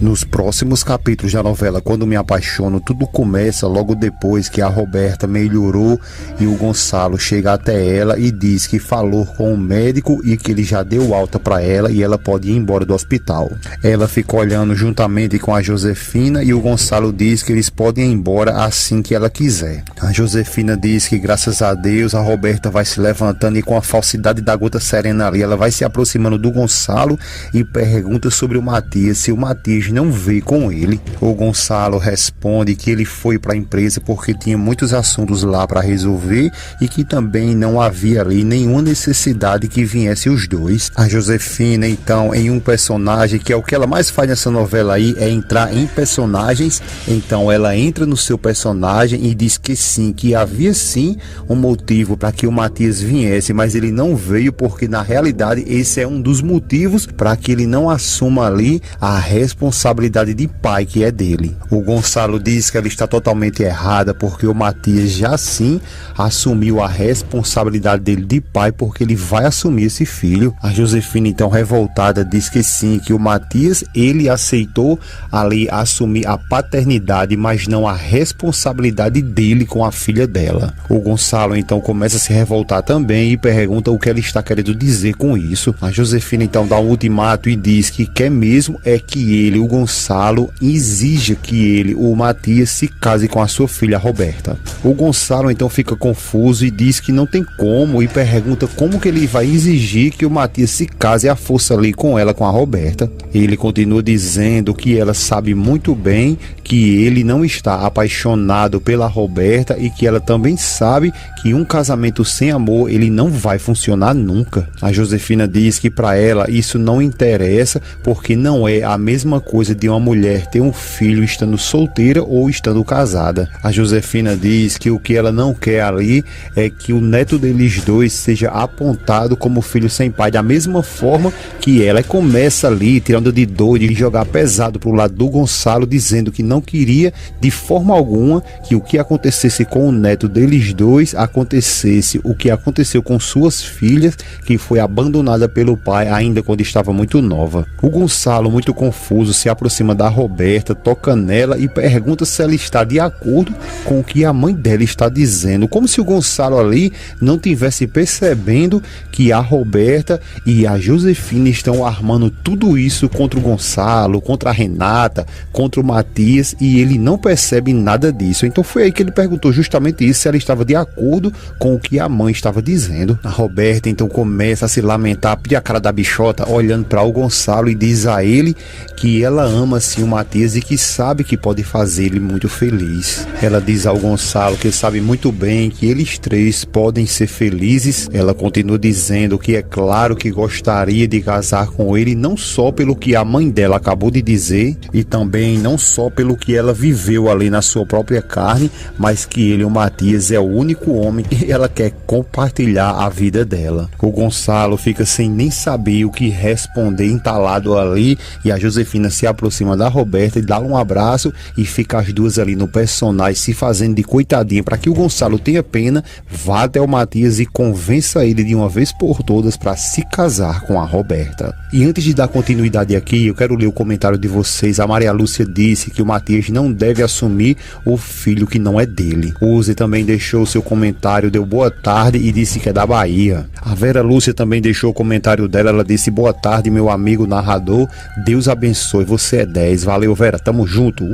Nos próximos capítulos da novela Quando Me Apaixono, tudo começa logo depois que a Roberta melhorou e o Gonçalo chega até ela e diz que falou com o médico e que ele já deu alta para ela e ela pode ir embora do hospital. Ela fica olhando juntamente com a Josefina e o Gonçalo diz que eles podem ir embora assim que ela quiser. A Josefina diz que graças a Deus a Roberta vai se levantando e com a falsidade da gota serena ali, ela vai se aproximando do Gonçalo e pergunta sobre o Matias, se o Matias não veio com ele. O Gonçalo responde que ele foi para a empresa porque tinha muitos assuntos lá para resolver e que também não havia ali nenhuma necessidade que viesse os dois. A Josefina, então, em um personagem que é o que ela mais faz nessa novela aí, é entrar em personagens. Então ela entra no seu personagem e diz que sim, que havia sim um motivo para que o Matias viesse, mas ele não veio porque na realidade esse é um dos motivos para que ele não assuma ali a responsabilidade de pai que é dele. O Gonçalo diz que ela está totalmente errada porque o Matias já sim assumiu a responsabilidade dele de pai porque ele vai assumir esse filho. A Josefina, então, revoltada, diz que sim, que o Matias ele aceitou ali assumir a paternidade, mas não a responsabilidade dele com a filha dela. O Gonçalo então começa a se revoltar também e pergunta o que ela está querendo dizer com isso. A Josefina então dá um ultimato e diz que quer mesmo é que ele, o Gonçalo, exija que ele, o Matias, se case com a sua filha Roberta. O Gonçalo então fica confuso e diz que não tem como e pergunta como que ele vai exigir que o Matias se case à força ali com ela, com a Roberta. Ele continua dizendo que ela sabe muito bem que ele não está apaixonado pela Roberta e que ela também sabe que um casamento sem amor ele não vai funcionar nunca. A Josefina diz que para ela isso não interessa porque não é a mesma coisa de uma mulher ter um filho estando solteira ou estando casada. A Josefina diz que o que ela não quer ali é que o neto deles dois seja apontado como filho sem pai, da mesma forma que ela começa ali tirando de doido e jogar pesado pro lado do Gonçalo, dizendo que não queria de forma alguma que o que acontecesse com o neto deles dois acontecesse o que aconteceu com suas filhas, que foi abandonada pelo pai ainda quando estava muito nova. O Gonçalo, muito confuso, se aproxima da Roberta, toca nela e pergunta se ela está de acordo com o que a mãe dela está dizendo, como se o Gonçalo ali não tivesse percebendo que a Roberta e a Josefina estão armando tudo isso contra o Gonçalo, contra a Renata, contra o Matias, e ele não percebe nada disso. Então foi aí que ele perguntou justamente isso, se ela estava de acordo com o que a mãe estava dizendo. A Roberta então começa a se lamentar, pede a cara da bichota, olhando para o Gonçalo, e diz a ele que ela ama sim o Matias e que sabe que pode fazer ele muito feliz. Ela diz ao Gonçalo que sabe muito bem que eles três podem ser felizes. Ela continua dizendo que é claro que gostaria de casar com ele, não só pelo que a mãe dela acabou de dizer e também não só pelo que ela viveu ali na sua própria carne, mas que ele, o Matias, é o único homem que ela quer compartilhar a vida dela. O Gonçalo fica sem nem saber o que responder, entalado ali, e a Josefina se aproxima da Roberta e dá um abraço e fica as duas ali no personagem se fazendo de coitadinha para que o Gonçalo tenha pena, vá até o Matias e convença ele de uma vez por todas para se casar com a Roberta. E antes de dar continuidade aqui, eu quero ler o comentário de vocês. A Maria Lúcia disse que o Matias não deve assumir o filho que não é dele. O Uzi também deixou seu comentário, deu boa tarde e disse que é da Bahia. A Vera Lúcia também deixou o comentário dela, ela disse: boa tarde, meu amigo narrador, Deus abençoe, você é 10, valeu Vera, tamo junto.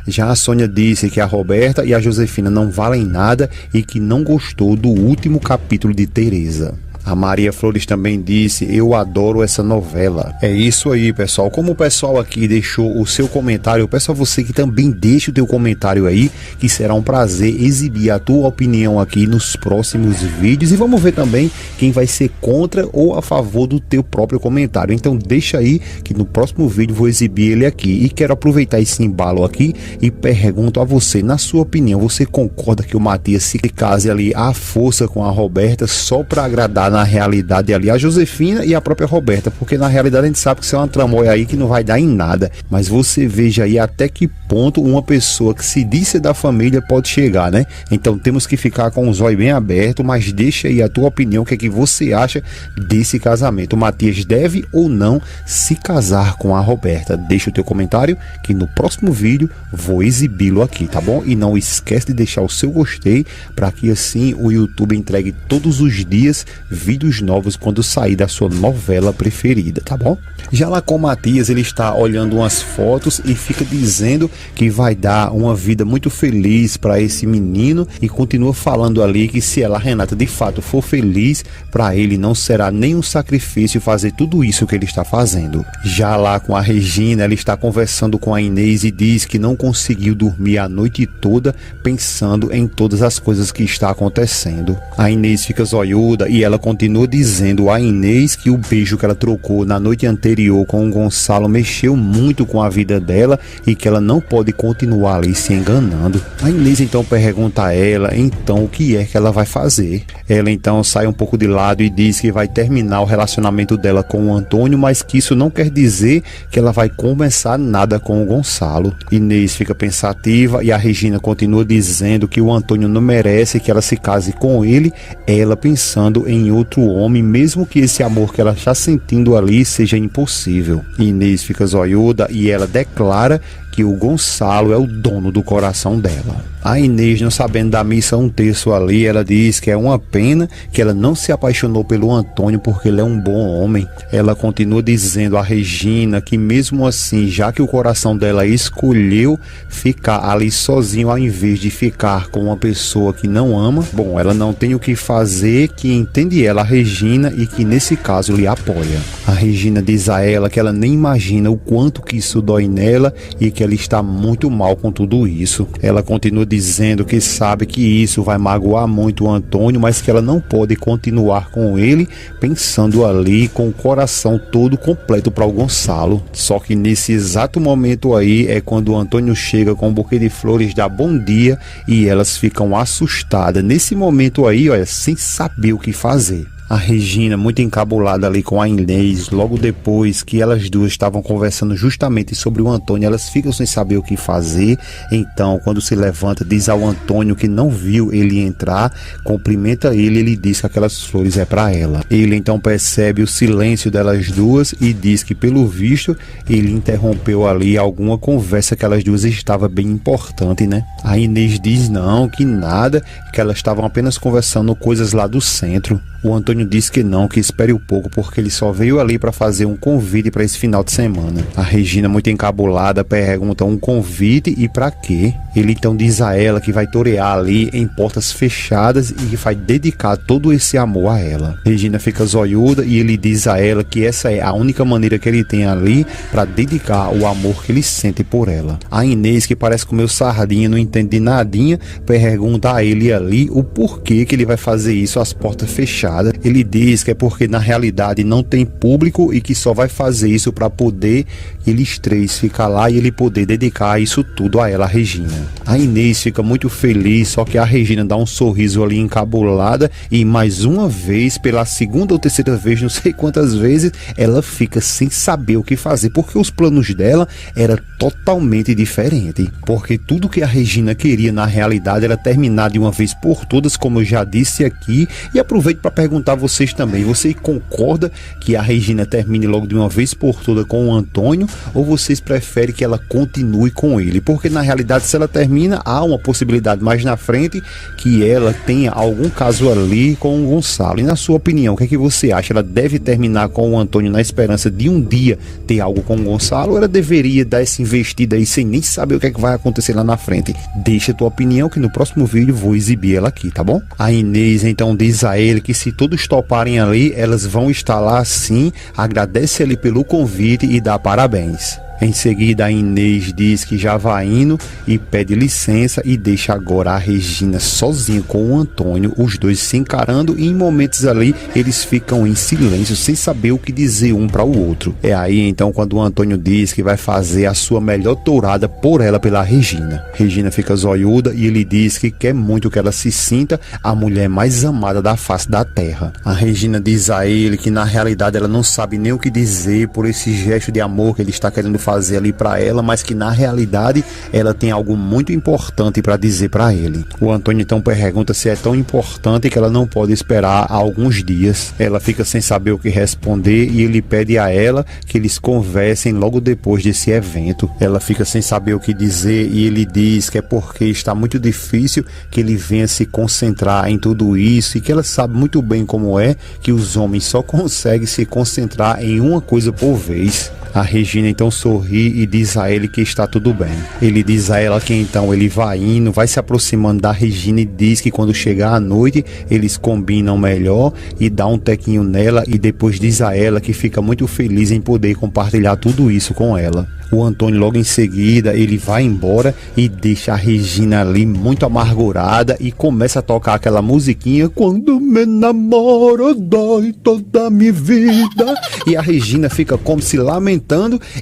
Já a Sônia disse que a Roberta e a Josefina não valem nada e que não gostou do último capítulo de Teresa. A Maria Flores também disse: eu adoro essa novela. É isso aí, pessoal. Como o pessoal aqui deixou o seu comentário, eu peço a você que também deixe o teu comentário aí, que será um prazer exibir a tua opinião aqui nos próximos vídeos. E vamos ver também quem vai ser contra ou a favor do teu próprio comentário. Então deixa aí que no próximo vídeo vou exibir ele aqui. E quero aproveitar esse embalo aqui e pergunto a você, na sua opinião, você concorda que o Matias se case ali à força com a Roberta só para agradar na realidade ali a Josefina e a própria Roberta, porque na realidade a gente sabe que isso é uma tramóia aí que não vai dar em nada, mas você veja aí até que ponto uma pessoa que se diz ser da família pode chegar, né? Então temos que ficar com os olhos bem abertos, mas deixa aí a tua opinião, o que é que você acha desse casamento. O Matias deve ou não se casar com a Roberta? Deixa o teu comentário que no próximo vídeo vou exibi-lo aqui, tá bom? E não esquece de deixar o seu gostei para que assim o YouTube entregue todos os dias vídeos novos quando sair da sua novela preferida, tá bom? Já lá com o Matias, ele está olhando umas fotos e fica dizendo que vai dar uma vida muito feliz para esse menino e continua falando ali que se ela, Renata, de fato for feliz, para ele não será nenhum sacrifício fazer tudo isso que ele está fazendo. Já lá com a Regina, ela está conversando com a Inês e diz que não conseguiu dormir a noite toda pensando em todas as coisas que está acontecendo. A Inês fica zoiuda e ela continua dizendo a Inês que o beijo que ela trocou na noite anterior com o Gonçalo mexeu muito com a vida dela e que ela não pode continuar ali se enganando. A Inês então pergunta a ela então o que é que ela vai fazer. Ela então sai um pouco de lado e diz que vai terminar o relacionamento dela com o Antônio, mas que isso não quer dizer que ela vai começar nada com o Gonçalo. Inês fica pensativa e a Regina continua dizendo que o Antônio não merece que ela se case com ele, ela pensando em outro homem, mesmo que esse amor que ela está sentindo ali seja impossível. Inês fica zoiuda e ela declara que o Gonçalo é o dono do coração dela. A Inês, não sabendo da missa um terço ali, ela diz que é uma pena que ela não se apaixonou pelo Antônio porque ele é um bom homem. Ela continua dizendo a Regina que mesmo assim, já que o coração dela escolheu ficar ali sozinho ao invés de ficar com uma pessoa que não ama, bom, ela não tem o que fazer, que entende ela, a Regina, e que nesse caso lhe apoia. A Regina diz a ela que ela nem imagina o quanto que isso dói nela e que ela está muito mal com tudo isso. Ela continua dizendo que sabe que isso vai magoar muito o Antônio, mas que ela não pode continuar com ele pensando ali com o coração todo completo para o Gonçalo. Só que nesse exato momento aí é quando o Antônio chega com um buquê de flores, dá bom dia e elas ficam assustadas. Nesse momento aí, olha, sem saber o que fazer. A Regina, muito encabulada ali com a Inês, logo depois que elas duas estavam conversando justamente sobre o Antônio, elas ficam sem saber o que fazer. Então, quando se levanta, diz ao Antônio que não viu ele entrar, cumprimenta ele, ele diz que aquelas flores é para ela. Ele então percebe o silêncio delas duas e diz que, pelo visto, ele interrompeu ali alguma conversa que elas duas estavam bem importante, né? A Inês diz não, que nada, que elas estavam apenas conversando coisas lá do centro. O Antônio diz que não, que espere um pouco, porque ele só veio ali para fazer um convite para esse final de semana. A Regina, muito encabulada, pergunta um convite e para quê? Ele então diz a ela que vai torear ali em portas fechadas e que vai dedicar todo esse amor a ela. Regina fica zoiuda e ele diz a ela que essa é a única maneira que ele tem ali para dedicar o amor que ele sente por ela. A Inês, que parece comer sardinha, não entende de nadinha, pergunta a ele ali o porquê que ele vai fazer isso às portas fechadas. Ele diz que é porque na realidade não tem público e que só vai fazer isso para poder eles três ficar lá e ele poder dedicar isso tudo a ela, a Regina. A Inês fica muito feliz, só que a Regina dá um sorriso ali encabulada e mais uma vez, pela segunda ou terceira vez, não sei quantas vezes, ela fica sem saber o que fazer, porque os planos dela eram totalmente diferentes. Porque tudo que a Regina queria na realidade era terminar de uma vez por todas, como eu já disse aqui, e aproveito para perguntar a vocês também, você concorda que a Regina termine logo de uma vez por todas com o Antônio, ou vocês preferem que ela continue com ele? Porque na realidade, se ela termina, há uma possibilidade mais na frente que ela tenha algum caso ali com o Gonçalo. E na sua opinião, o que é que você acha? Ela deve terminar com o Antônio na esperança de um dia ter algo com o Gonçalo, ou ela deveria dar essa investida aí sem nem saber o que é que vai acontecer lá na frente? Deixa a tua opinião que no próximo vídeo vou exibir ela aqui, tá bom? A Inês então diz a ele que se todos toparem ali, elas vão estar lá sim, agradece ele pelo convite e dá parabéns. Em seguida, a Inês diz que já vai indo e pede licença e deixa agora a Regina sozinha com o Antônio, os dois se encarando, e em momentos ali eles ficam em silêncio sem saber o que dizer um para o outro. É aí então quando o Antônio diz que vai fazer a sua melhor tourada por ela pela Regina. Regina fica zoiuda e ele diz que quer muito que ela se sinta a mulher mais amada da face da terra. A Regina diz a ele que na realidade ela não sabe nem o que dizer por esse gesto de amor que ele está querendo fazer ali para ela, mas que na realidade ela tem algo muito importante para dizer para ele. O Antônio então pergunta se é tão importante que ela não pode esperar alguns dias. Ela fica sem saber o que responder e ele pede a ela que eles conversem logo depois desse evento. Ela fica sem saber o que dizer e ele diz que é porque está muito difícil que ele venha se concentrar em tudo isso e que ela sabe muito bem como é que os homens só conseguem se concentrar em uma coisa por vez. A Regina então sorri e diz a ele que está tudo bem. Ele diz a ela que então ele vai indo, vai se aproximando da Regina e diz que quando chegar a noite eles combinam melhor e dá um tequinho nela, e depois diz a ela que fica muito feliz em poder compartilhar tudo isso com ela. O Antônio logo em seguida ele vai embora e deixa a Regina ali muito amargurada e começa a tocar aquela musiquinha "Quando me namoro dói toda a minha vida", e a Regina fica como se lamentando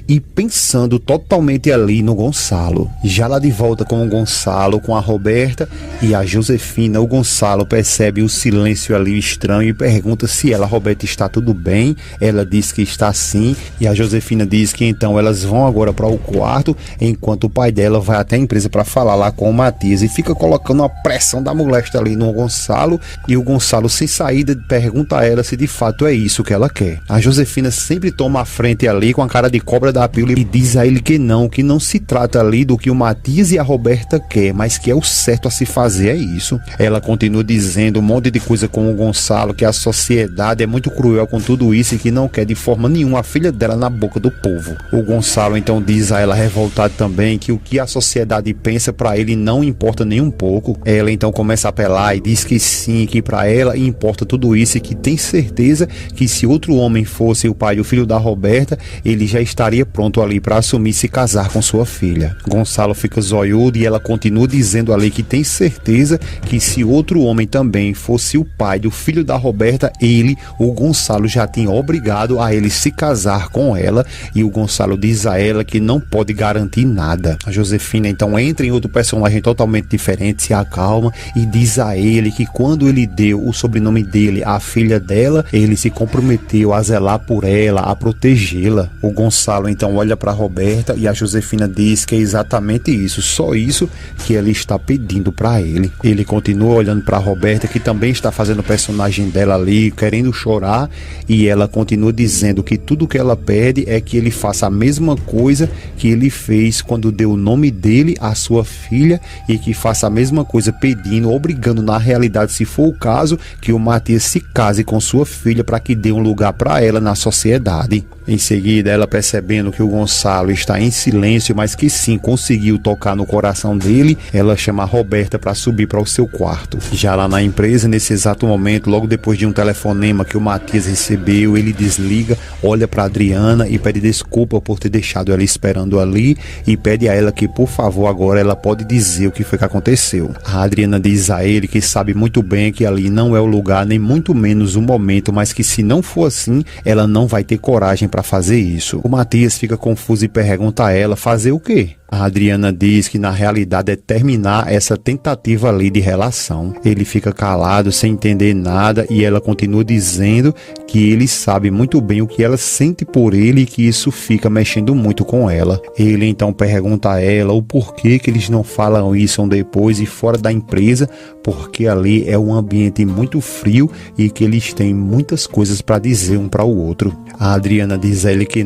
e pensando totalmente ali no Gonçalo. Já lá de volta com o Gonçalo, com a Roberta e a Josefina, o Gonçalo percebe o silêncio ali estranho e pergunta se ela, Roberta, está tudo bem. Ela diz que está sim e a Josefina diz que então elas vão agora para o quarto, enquanto o pai dela vai até a empresa para falar lá com o Matias e fica colocando uma pressão da molesta ali no Gonçalo, e o Gonçalo sem saída pergunta a ela se de fato é isso que ela quer. A Josefina sempre toma a frente ali com a cara de cobra da pílula e diz a ele que não se trata ali do que o Matias e a Roberta quer, mas que é o certo a se fazer é isso. Ela continua dizendo um monte de coisa com o Gonçalo, que a sociedade é muito cruel com tudo isso e que não quer de forma nenhuma a filha dela na boca do povo. O Gonçalo então diz a ela revoltado também que o que a sociedade pensa para ele não importa nem um pouco. Ela então começa a apelar e diz que sim, que para ela importa tudo isso e que tem certeza que se outro homem fosse o pai e o filho da Roberta, ele já estaria pronto ali para assumir e se casar com sua filha. Gonçalo fica zoiudo e ela continua dizendo ali que tem certeza que se outro homem também fosse o pai do filho da Roberta, ele, o Gonçalo, já tinha obrigado a ele se casar com ela, e o Gonçalo diz a ela que não pode garantir nada. A Josefina então entra em outro personagem totalmente diferente, se acalma e diz a ele que quando ele deu o sobrenome dele à filha dela, ele se comprometeu a zelar por ela, a protegê-la. O Gonçalo então olha para Roberta e a Josefina diz que é exatamente isso, só isso que ela está pedindo para ele. Ele continua olhando para Roberta, que também está fazendo o personagem dela ali, querendo chorar, e ela continua dizendo que tudo que ela pede é que ele faça a mesma coisa que ele fez quando deu o nome dele à sua filha, e que faça a mesma coisa pedindo, obrigando na realidade, se for o caso, que o Matias se case com sua filha para que dê um lugar para ela na sociedade. Em seguida, ela percebendo que o Gonçalo está em silêncio, mas que sim conseguiu tocar no coração dele, ela chama a Roberta para subir para o seu quarto. Já lá na empresa, nesse exato momento, logo depois de um telefonema que o Matias recebeu, ele desliga, olha para Adriana e pede desculpa por ter deixado ela esperando ali, e pede a ela que por favor agora ela pode dizer o que foi que aconteceu. A Adriana diz a ele que sabe muito bem que ali não é o lugar, nem muito menos o momento, mas que se não for assim, ela não vai ter coragem para fazer isso. O Matias fica confuso e pergunta a ela fazer o quê? A Adriana diz que na realidade é terminar essa tentativa ali de relação. Ele fica calado, sem entender nada, e ela continua dizendo que ele sabe muito bem o que ela sente por ele e que isso fica mexendo muito com ela. Ele então pergunta a ela o porquê que eles não falam isso depois e fora da empresa, porque ali é um ambiente muito frio e que eles têm muitas coisas para dizer um para o outro. A Adriana diz a ele que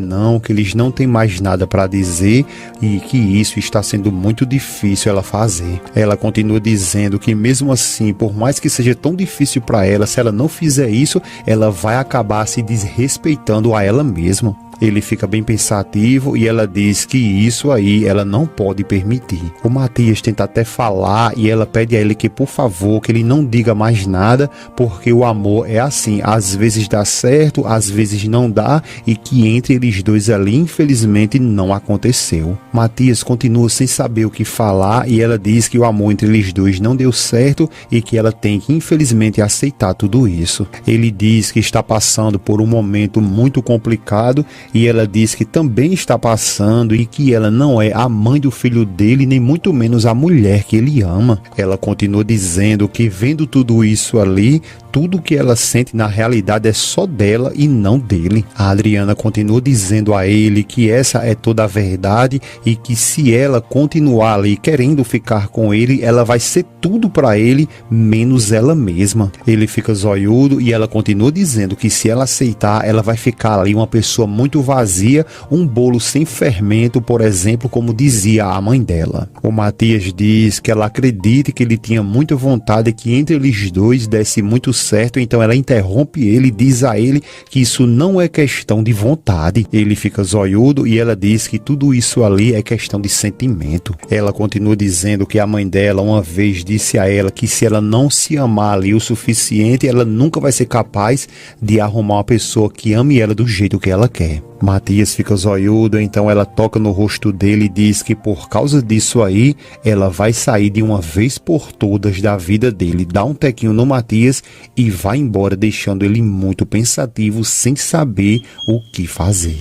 eles não têm mais nada para dizer e que isso está sendo muito difícil ela fazer. Ela continua dizendo que mesmo assim, por mais que seja tão difícil para ela, se ela não fizer isso, ela vai acabar se desrespeitando a ela mesma. Ele fica bem pensativo e ela diz que isso aí ela não pode permitir. O Matias tenta até falar e ela pede a ele que, por favor, que ele não diga mais nada, porque o amor é assim, às vezes dá certo, às vezes não dá, e que entre eles dois ali, infelizmente, não aconteceu. Matias continua sem saber o que falar e ela diz que o amor entre eles dois não deu certo e que ela tem que, infelizmente, aceitar tudo isso. Ele diz que está passando por um momento muito complicado e ela diz que também está passando e que ela não é a mãe do filho dele, nem muito menos a mulher que ele ama. Ela continua dizendo que, vendo tudo isso ali, tudo que ela sente na realidade é só dela e não dele. A Adriana continua dizendo a ele que essa é toda a verdade e que se ela continuar ali querendo ficar com ele, ela vai ser tudo para ele, menos ela mesma. Ele fica zoiudo e ela continua dizendo que se ela aceitar, ela vai ficar ali uma pessoa muito vazia, um bolo sem fermento, por exemplo, como dizia a mãe dela. O Matias diz que ela acredita que ele tinha muita vontade que entre eles dois desse muito certo, então ela interrompe ele e diz a ele que isso não é questão de vontade. Ele fica zoiudo e ela diz que tudo isso ali é questão de sentimento. Ela continua dizendo que a mãe dela uma vez disse a ela que se ela não se amar ali o suficiente, ela nunca vai ser capaz de arrumar uma pessoa que ame ela do jeito que ela quer. Matias fica zoiudo, então ela toca no rosto dele e diz que por causa disso aí, ela vai sair de uma vez por todas da vida dele, dá um tequinho no Matias e vai embora, deixando ele muito pensativo, sem saber o que fazer.